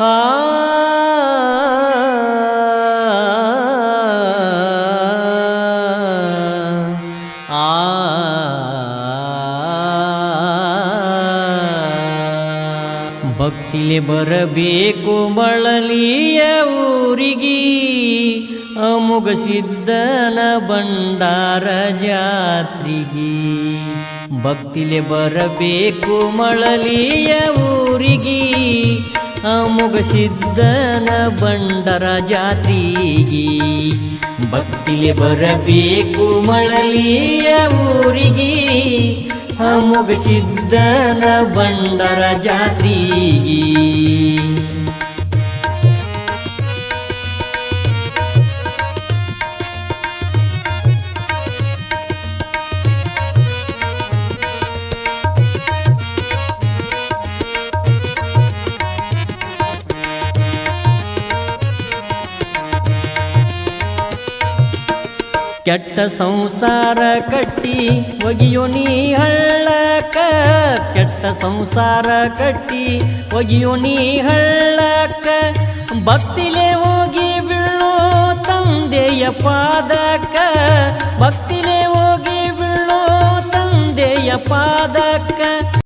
ಆ ಭಕ್ತಿಲೆ ಬರಬೇಕು ಮಳಲಿಯ ಊರಿಗಿ ಅಮುಗ ಸಿದ್ಧನ ಭಂಡಾರ ಜಾತ್ರಿಗಿ. ಭಕ್ತಿಲೆ ಬರಬೇಕು ಮಳಲಿಯ ಊರಿಗಿ ಅಮುಗ ಸಿದ್ಧನ ಭಂಡಾರ ಜಾತ್ರಿಗಿ. ಭಕ್ತಿಲೆ ಬರಬೇಕು ಮಳಲಿಯ ಊರಿಗಿ ಅಮುಗ ಸಿದ್ಧನ ಭಂಡಾರ ಜಾತ್ರಿಗಿ. ಕೆಟ್ಟ ಸಂಸಾರ ಕಟ್ಟಿ ಒಗಿಯೋ ನೀ ಹಳ್ಳಕ. ಕೆಟ್ಟ ಸಂಸಾರ ಕಟ್ಟಿ ಒಗಿಯೋ ನೀ ಹಳ್ಳಕ. ಭಕ್ತಿಲೆ ಹೋಗಿ ಬೀಳೋ ತಂದೆಯ ಪಾದಕ. ಭಕ್ತಿಲೆ ಹೋಗಿ ಬೀಳೋ ತಂದೆಯ ಪಾದಕ.